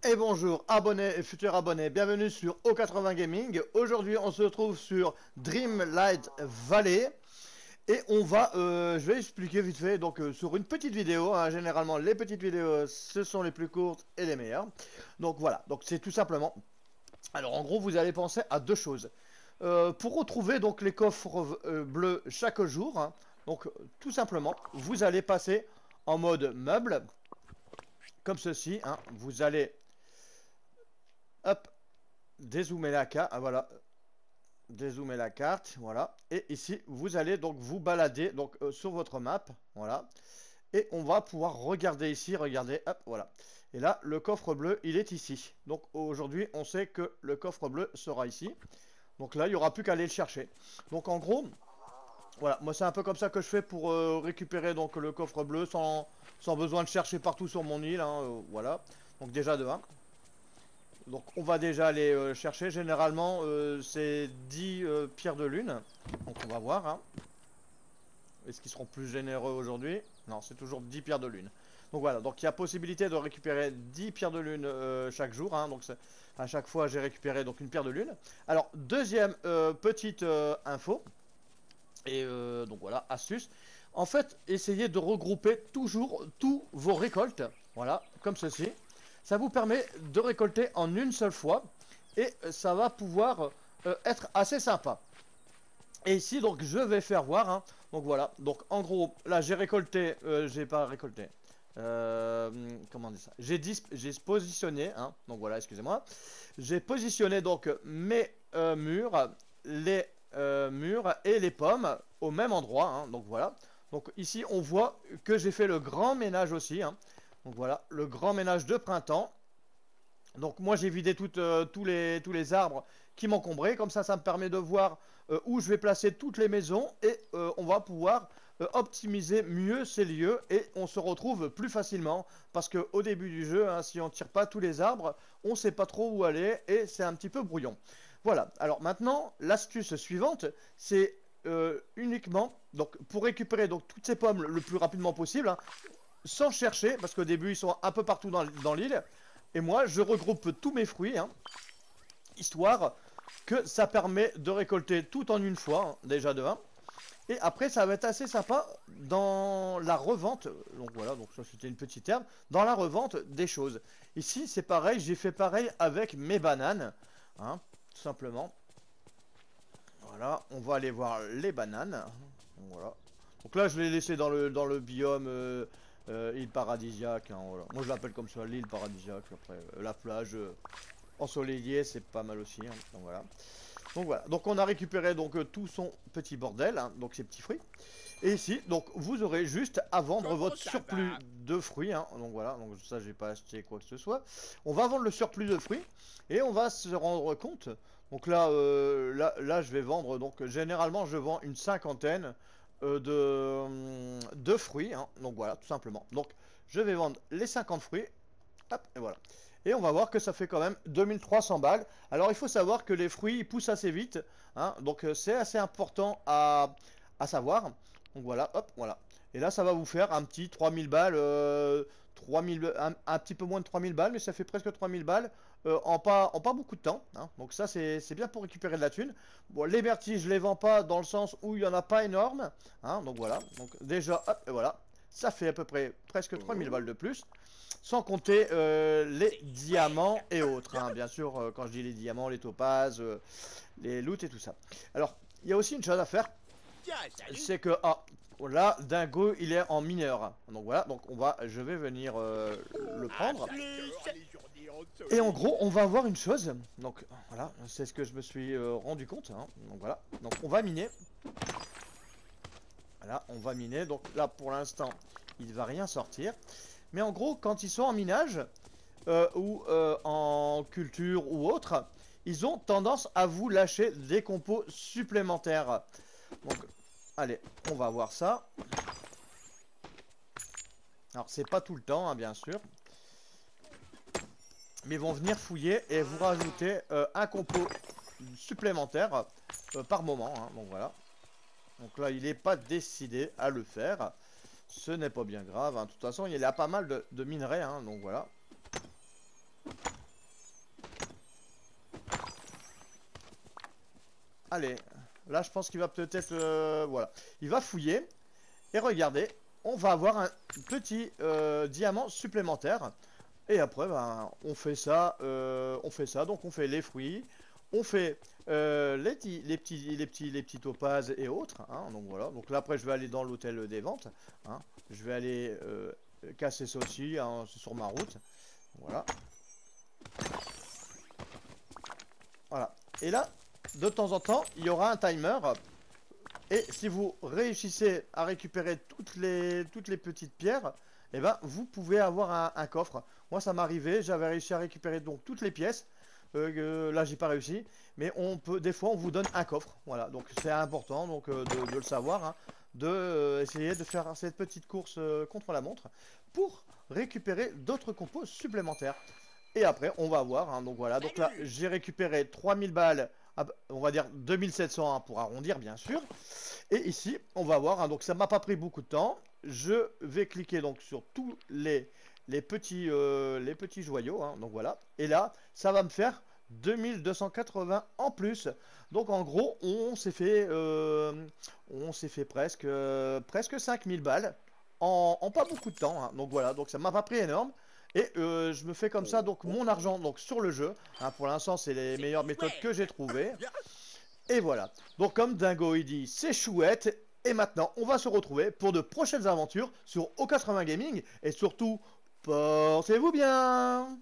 Et bonjour abonnés et futurs abonnés, bienvenue sur O80 Gaming. Aujourd'hui on se retrouve sur Dreamlight Valley. Et on va, je vais expliquer vite fait, donc sur une petite vidéo, hein, généralement les petites vidéos ce sont les plus courtes et les meilleures. Donc voilà, donc c'est tout simplement. Alors en gros vous allez penser à deux choses. Pour retrouver donc les coffres bleus chaque jour, hein, donc tout simplement vous allez passer en mode meuble, comme ceci, hein, vous allez, hop, dézoomer la carte, voilà, dézoomer la carte, voilà, et ici vous allez donc vous balader donc sur votre map, voilà, et on va pouvoir regarder ici, regardez, hop, voilà, et là le coffre bleu il est ici, donc aujourd'hui on sait que le coffre bleu sera ici, donc là il n'y aura plus qu'à aller le chercher, donc en gros, voilà, moi c'est un peu comme ça que je fais pour récupérer donc le coffre bleu sans besoin de chercher partout sur mon île, hein, voilà, donc déjà de 1. Donc on va déjà aller chercher, généralement c'est 10 pierres de lune, donc on va voir, hein. Est-ce qu'ils seront plus généreux aujourd'hui? Non, c'est toujours 10 pierres de lune. Donc voilà, donc il y a possibilité de récupérer 10 pierres de lune chaque jour, hein. Donc à chaque fois j'ai récupéré donc une pierre de lune. Alors deuxième petite info, et donc voilà, astuce. En fait, essayez de regrouper toujours tous vos récoltes, voilà, comme ceci. Ça vous permet de récolter en une seule fois et ça va pouvoir être assez sympa. Et ici, donc, je vais faire voir, hein. Donc voilà, donc en gros, là j'ai récolté, j'ai pas récolté. Comment on dit ça? J'ai positionné, hein. Donc voilà, excusez-moi. J'ai positionné donc mes murs, les murs et les pommes au même endroit, hein. Donc voilà. Donc ici, on voit que j'ai fait le grand ménage aussi, hein. Donc voilà, le grand ménage de printemps. Donc moi j'ai vidé tous les arbres qui m'encombraient, comme ça me permet de voir où je vais placer toutes les maisons et on va pouvoir optimiser mieux ces lieux et on se retrouve plus facilement parce que au début du jeu, hein, si on tire pas tous les arbres, on sait pas trop où aller et c'est un petit peu brouillon. Voilà, alors maintenant l'astuce suivante c'est uniquement donc pour récupérer donc toutes ces pommes le plus rapidement possible, hein, sans chercher parce qu'au début ils sont un peu partout dans l'île. Et moi, je regroupe tous mes fruits, hein, histoire que ça permet de récolter tout en une fois, hein, déjà de 1. Et après, ça va être assez sympa dans la revente. Donc voilà, donc ça c'était une petite herbe. Dans la revente des choses. Ici, c'est pareil, j'ai fait pareil avec mes bananes, hein, tout simplement. Voilà, on va aller voir les bananes. Voilà. Donc là, je l'ai laissé dans le biome île paradisiaque, hein, voilà. Moi, je l'appelle comme ça, l'île paradisiaque. Après, la plage ensoleillée, c'est pas mal aussi, hein. Donc voilà. Donc voilà. Donc on a récupéré donc tout son petit bordel, hein, donc ces petits fruits. Et ici, donc vous aurez juste à vendre votre surplus de fruits, hein. Donc voilà. Donc ça, j'ai pas acheté quoi que ce soit. On va vendre le surplus de fruits et on va se rendre compte. Donc là, là, je vais vendre. Donc généralement, je vends une cinquantaine de fruits, hein. Donc voilà, tout simplement. Donc je vais vendre les 50 fruits. Hop, et voilà. Et on va voir que ça fait quand même 2300 balles. Alors il faut savoir que les fruits ils poussent assez vite, hein, donc c'est assez important à savoir. Donc voilà, hop, voilà. Et là ça va vous faire un petit 3000 balles, 3000, un petit peu moins de 3000 balles, mais ça fait presque 3000 balles en pas beaucoup de temps, hein. Donc ça c'est bien pour récupérer de la thune. Bon, les Bertis je les vends pas dans le sens où il y en a pas énorme, hein, donc voilà. Donc déjà, hop, et voilà. Ça fait à peu près presque 3000 balles de plus. Sans compter les diamants et autres, hein. Bien sûr, quand je dis les diamants, les topazes, les loots et tout ça. Alors, il y a aussi une chose à faire, c'est que, ah, là, Dingo, il est en mineur. Donc voilà, donc je vais venir le prendre. Et en gros, on va avoir une chose. Donc voilà, c'est ce que je me suis rendu compte, hein. Donc voilà, donc on va miner. Voilà, on va miner. Donc là, pour l'instant, il ne va rien sortir. Mais en gros, quand ils sont en minage, ou en culture ou autre, ils ont tendance à vous lâcher des compos supplémentaires. Donc, allez, on va voir ça. Alors, c'est pas tout le temps, hein, bien sûr. Mais ils vont venir fouiller et vous rajouter un compo supplémentaire par moment, hein. Donc voilà. Donc là, il n'est pas décidé à le faire. Ce n'est pas bien grave, hein. De toute façon, il y a pas mal de minerais, hein. Donc voilà. allez, là je pense qu'il va peut-être, voilà, il va fouiller. Et regardez, on va avoir un petit diamant supplémentaire. Et après, ben, on fait ça, donc on fait les fruits, on fait les petits topazes et autres, hein, donc voilà. Donc là après, je vais aller dans l'hôtel des ventes, hein. Je vais aller casser ça aussi, hein, sur ma route, voilà. Voilà. Et là, de temps en temps, il y aura un timer. Et si vous réussissez à récupérer toutes les petites pierres, eh ben, vous pouvez avoir un coffre. Moi, ça m'arrivait, j'avais réussi à récupérer donc toutes les pièces. Là, j'ai pas réussi, mais on peut, des fois, on vous donne un coffre. Voilà, donc c'est important donc de le savoir, hein, essayer de faire cette petite course contre la montre pour récupérer d'autres compos supplémentaires. Et après, on va voir, hein, donc voilà. Donc là, j'ai récupéré 3000 balles. On va dire 2700, hein, pour arrondir bien sûr. Et ici on va voir, hein, donc ça m'a pas pris beaucoup de temps. Je vais cliquer donc sur tous les petits joyaux, hein, donc voilà. Et là ça va me faire 2280 en plus. Donc en gros on s'est fait presque 5000 balles en pas beaucoup de temps, hein. Donc voilà, donc ça m'a pas pris énorme. Et je me fais comme ça donc mon argent donc sur le jeu, hein. Pour l'instant c'est les meilleures méthodes que j'ai trouvées. Et voilà, donc comme Dingo il dit, c'est chouette. Et maintenant on va se retrouver pour de prochaines aventures sur O80 Gaming. Et surtout, portez-vous bien.